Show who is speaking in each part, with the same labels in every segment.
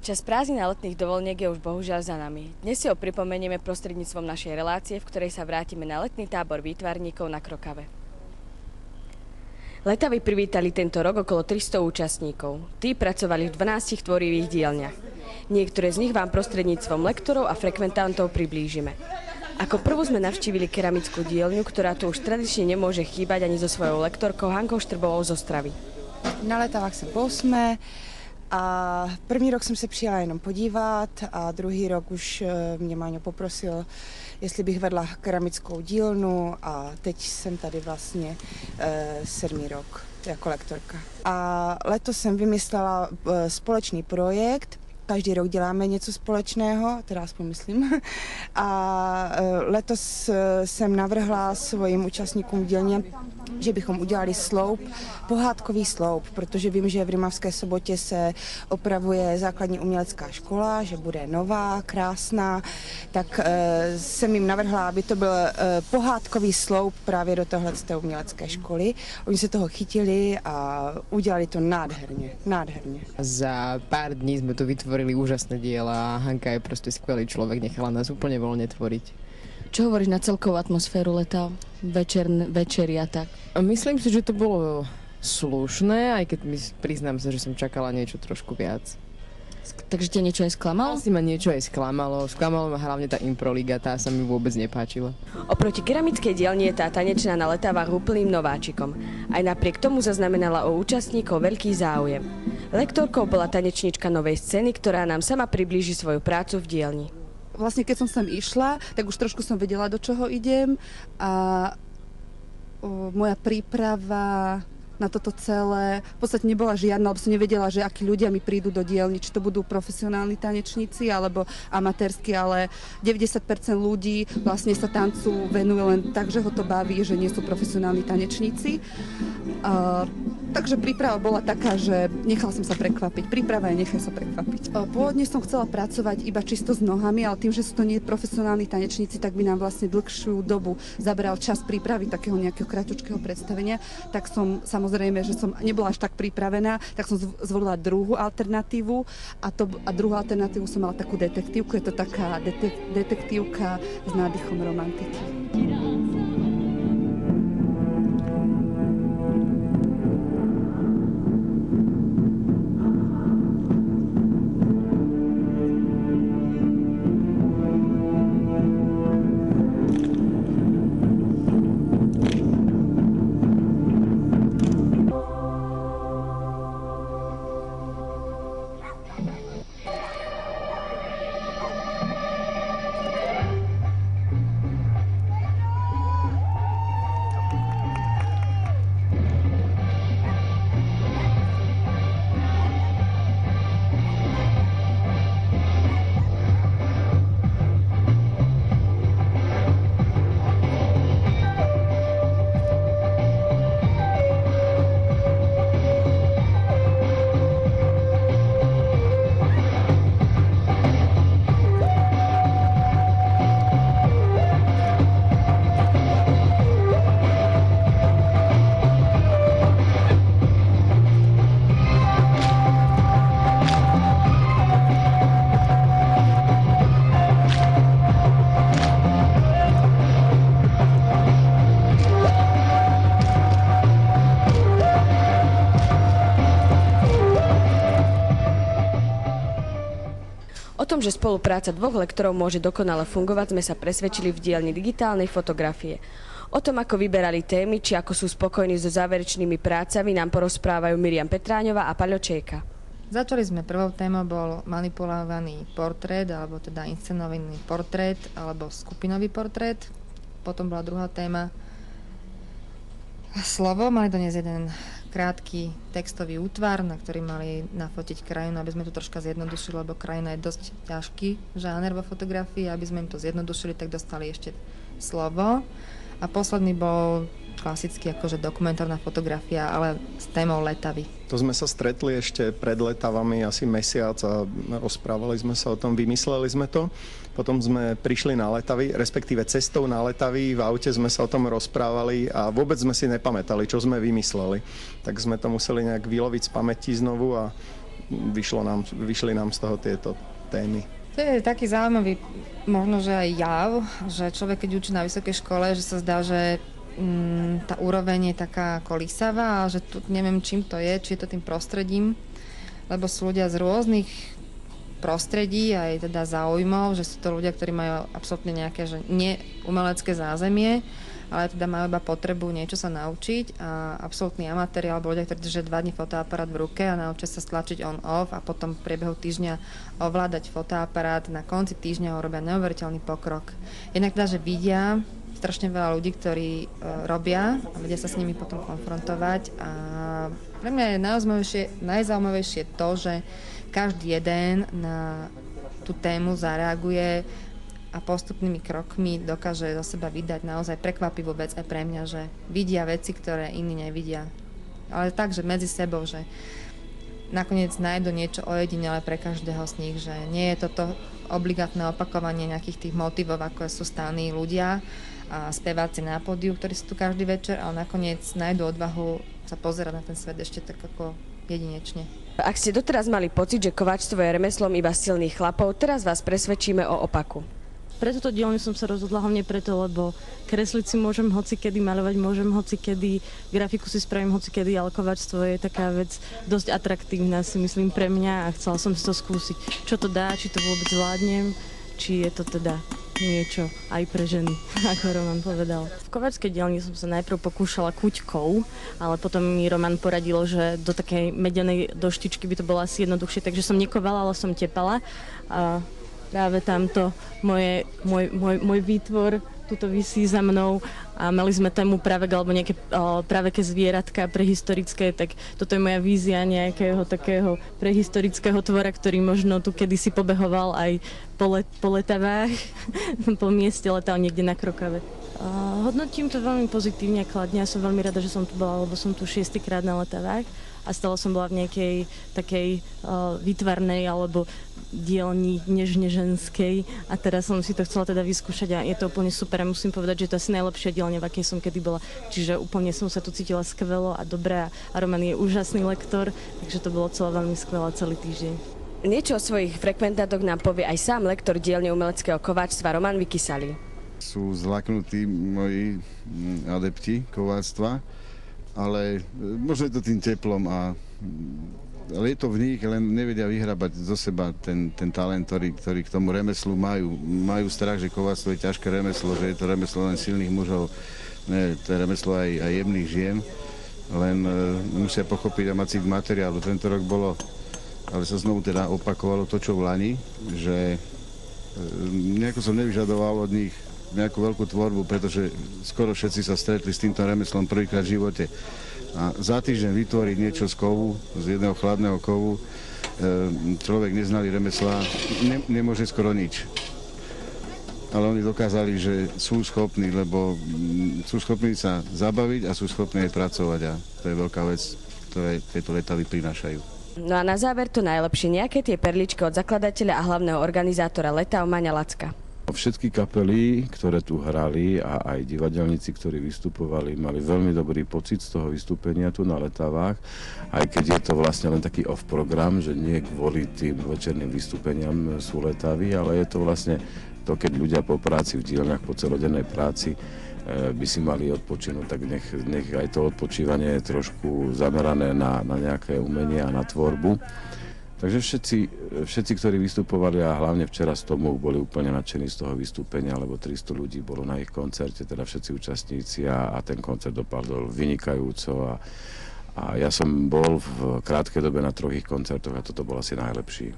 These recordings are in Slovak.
Speaker 1: Čas prázdnin a letných dovoleniek je už bohužiaľ za nami. Dnes si ho pripomenieme prostredníctvom našej relácie, v ktorej sa vrátime na letný tábor výtvarníkov na Krokave. Letavy privítali tento rok okolo 300 účastníkov. Tí pracovali v 12 tvorivých dielňach. Niektoré z nich vám prostredníctvom lektorov a frekventantov priblížime. Ako prvú sme navštívili keramickú dielňu, ktorá tu už tradične nemôže chýbať ani so svojou lektorkou Hankou Štrbovou z Ostravy.
Speaker 2: Na Letavách jsem po 8. A první rok jsem se přijela jenom podívat a druhý rok už mě Máňo poprosil, jestli bych vedla keramickou dílnu a teď jsem tady vlastně 7. rok jako lektorka. A letos jsem vymyslela společný projekt. Každý rok děláme něco společného, teda aspoň myslím. A letos jsem navrhla svým účastníkům v dílně, že bychom udělali sloup, pohádkový sloup, protože vím, že v Rimavské Sobotě se opravuje základní umělecká škola, že bude nová, krásná, tak jsem jim navrhla, aby to byl pohádkový sloup právě do téhleté umělecké školy. Oni se toho chytili a udělali to nádherně, nádherně.
Speaker 3: Za pár dní sme tu vytvorili úžasné diela a Hanka je proste skvelý človek, nechala nás úplne voľne tvoriť.
Speaker 1: Čo hovoríš na celkovú atmosféru leta, večeri a tak?
Speaker 3: Myslím si, že to bolo slušné, aj keď priznám sa, že som čakala niečo trošku viac.
Speaker 1: Takže ťa niečo aj sklamalo?
Speaker 3: Asi ma niečo aj sklamalo. Sklamalo ma hlavne tá improliga, tá sa mi vôbec nepáčila.
Speaker 1: Oproti keramickej dielni je tá tanečná na Letavách úplným nováčikom. Aj napriek tomu zaznamenala o účastníkov veľký záujem. Lektorkou bola tanečnička Novej scény, ktorá nám sama priblíži svoju prácu v dielni.
Speaker 4: Vlastne keď som sem išla, tak už trošku som vedela, do čoho idem a moja príprava na toto celé v podstate nebola žiadna, lebo som nevedela, že akí ľudia mi prídu do dielni, či to budú profesionálni tanečníci alebo amatérsky, ale 90% ľudí vlastne sa tancu venuje len tak, že ho to baví, že nie sú profesionálni tanečníci. Takže príprava bola taká, že nechala som sa prekvapiť. Príprava je nechaj sa prekvapiť. Pôvodne som chcela pracovať iba čisto s nohami, ale tým, že sú to nie profesionálni tanečníci, tak by nám vlastne dlhšiu dobu zabral čas prípravy takého nejakého kratučkého predstavenia, tak som samozrejme, že som nebola až tak pripravená, tak som zvolila druhú alternatívu a druhú alternatívu som mala takú detektívku. Je to taká detektívka s nádychom romantiky.
Speaker 1: O tom, že spolupráca dvoch lektorov môže dokonale fungovať, sme sa presvedčili v dielni digitálnej fotografie. O tom, ako vyberali témy, či ako sú spokojní so záverečnými prácami, nám porozprávajú Miriam Petráňová a Paľo Čejka.
Speaker 5: Začali sme, prvou témou bol manipulovaný portrét, alebo teda inscenovaný portrét, alebo skupinový portrét. Potom bola druhá téma slovo. Mali doniesť jeden krátky textový útvar, na ktorý mali nafotiť krajinu, aby sme to troška zjednodušili, lebo krajina je dosť ťažký žáner vo fotografii. Aby sme im to zjednodušili, tak dostali ešte slovo. A posledný bol klasický akože dokumentárna fotografia, ale s témou Letavy.
Speaker 6: To sme sa stretli ešte pred Letavami asi mesiac a rozprávali sme sa o tom, vymysleli sme to. Potom sme prišli na Letavy, respektíve cestou na Letavy, v aute sme sa o tom rozprávali a vôbec sme si nepamätali, čo sme vymysleli. Tak sme to museli nejak vyloviť z pamäti znovu a vyšli nám z toho tieto témy.
Speaker 5: To je taký zaujímavý, možno, že aj jav, že človek, keď učí na vysokej škole, že sa zdá, že tá úroveň je taká kolísavá a že tu neviem, čím to je, či je to tým prostredím, lebo sú ľudia z rôznych prostredí aj teda záujmov, že sú to ľudia, ktorí majú absolútne nejaké, že nie umelecké zázemie, ale teda majú iba potrebu niečo sa naučiť a absolútny amatéri alebo ľudia, ktorí držia 2 dní fotoaparát v ruke a naučia sa stlačiť on-off a potom v priebehu týždňa ovládať fotoaparát, na konci týždňa urobia neuveriteľný pokrok. Jednak teda, že vidia strašne veľa ľudí, ktorí robia a vedia sa s nimi potom konfrontovať a pre mňa je najzaujímavejšie to, že každý jeden na tú tému zareaguje a postupnými krokmi dokáže zo seba vydať naozaj prekvapivú vec aj pre mňa, že vidia veci, ktoré iní nevidia. Ale tak, že medzi sebou, že nakoniec nájdu niečo ojedinelé pre každého z nich, že nie je toto obligátne opakovanie nejakých tých motivov, ako sú staní ľudia a speváci na pódiu, ktorí sú tu každý večer, ale nakoniec nájdu odvahu sa pozerať na ten svet ešte tak ako jedinečne.
Speaker 1: Ak ste doteraz mali pocit, že kováčstvo je remeslom iba silných chlapov, teraz vás presvedčíme o opaku.
Speaker 7: Pre túto dielňu som sa rozhodla hlavne preto, lebo kresliť si môžem hocikedy, maľovať môžem hocikedy, grafiku si spravím hocikedy, ale kováčstvo je taká vec dosť atraktívna, si myslím, pre mňa a chcela som si to skúsiť. Čo to dá, či to vôbec zvládnem, či je to teda niečo aj pre ženy, ako Roman povedal. V kováčskej dielni som sa najprv pokúšala kuťkou, ale potom mi Roman poradil, že do takej medenej doštičky by to bolo asi jednoduchšie, takže som nekovala, ale som tepala a práve tamto môj výtvor tuto visí za mnou a mali sme tému právek alebo nejaké praveké zvieratka prehistorické, tak toto je moja vízia nejakého takého prehistorického tvora, ktorý možno tu kedysi pobehoval aj po letavách, po mieste letal niekde na Krokave. Hodnotím to veľmi pozitívne a kladne. Ja som veľmi rada, že som tu bola, lebo som tu 6. krát na letavách a stále som bola v nejakej takej výtvarnej alebo dielni nežne ženskej a teraz som si to chcela teda vyskúšať a je to úplne super a musím povedať, že to je asi najlepšia dielňa, v akej som kedy bola. Čiže úplne som sa tu cítila skvelo a dobre a Roman je úžasný lektor, takže to bolo celé veľmi skvelé celý týždeň.
Speaker 1: Niečo o svojich frekventátoch nám povie aj sám lektor dielne umeleckého kováčstva Roman Vykysali.
Speaker 8: Sú zlaknutí moji adepti kováctva, ale možno je to tým teplom ale je to v nich, len nevedia vyhrabať zo seba ten talent, ktorý k tomu remeslu majú. Majú strach, že kováctvo je ťažké remeslo, že je to remeslo len silných mužov. Nie, to je remeslo aj jemných žien, len musia pochopiť a mať cít materiálu. Tento rok bolo, ale sa znovu teda opakovalo to, čo v lani, že nejako som nevyžadoval od nich nejakú veľkú tvorbu, pretože skoro všetci sa stretli s týmto remeslom prvýkrát v živote. A za týždeň vytvoriť niečo z kovu, z jedného chladného kovu, človek neznalý remesla, nemôže skoro nič. Ale oni dokázali, že sú schopní, lebo sú schopní sa zabaviť a sú schopní aj pracovať a to je veľká vec, ktoré tieto letavy prinášajú.
Speaker 1: No a na záver to najlepšie, nejaké tie perličky od zakladateľa a hlavného organizátora letav Maňa Lacka.
Speaker 9: Všetky kapely, ktoré tu hrali a aj divadelníci, ktorí vystupovali, mali veľmi dobrý pocit z toho vystúpenia tu na Letavách, aj keď je to vlastne len taký off-program, že nie kvôli tým večerným vystúpeniam sú Letavy, ale je to vlastne to, keď ľudia po práci v dielňach, po celodennej práci by si mali odpočinúť, tak nech aj to odpočívanie je trošku zamerané na nejaké umenie a na tvorbu. Takže všetci, ktorí vystupovali a hlavne včera z tomu boli úplne nadšení z toho vystúpenia, lebo 300 ľudí bolo na ich koncerte, teda všetci účastníci a ten koncert dopadol vynikajúco a ja som bol v krátkej dobe na 3 ich koncertoch a toto bol asi najlepší.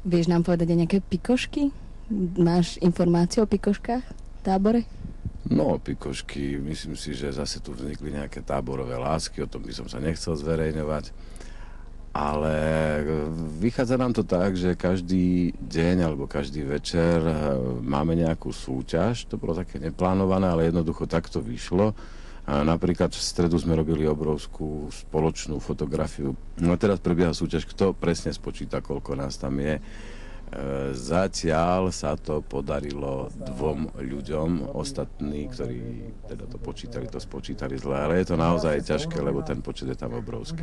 Speaker 10: Vieš nám povedať aj nejaké pikošky? Máš informácie o pikoškách v tábore?
Speaker 9: No, pikošky, myslím si, že zase tu vznikli nejaké táborové lásky, o tom by som sa nechcel zverejňovať. Ale vychádza nám to tak, že každý deň alebo každý večer máme nejakú súťaž. To bolo také neplánované, ale jednoducho takto vyšlo. A napríklad v stredu sme robili obrovskú spoločnú fotografiu. No a teraz prebieha súťaž, kto presne spočíta, koľko nás tam je. Zatiaľ sa to podarilo 2 ľuďom, ostatní, ktorí teda to počítali, to spočítali zle, ale je to naozaj ťažké, lebo ten počet je tam obrovský.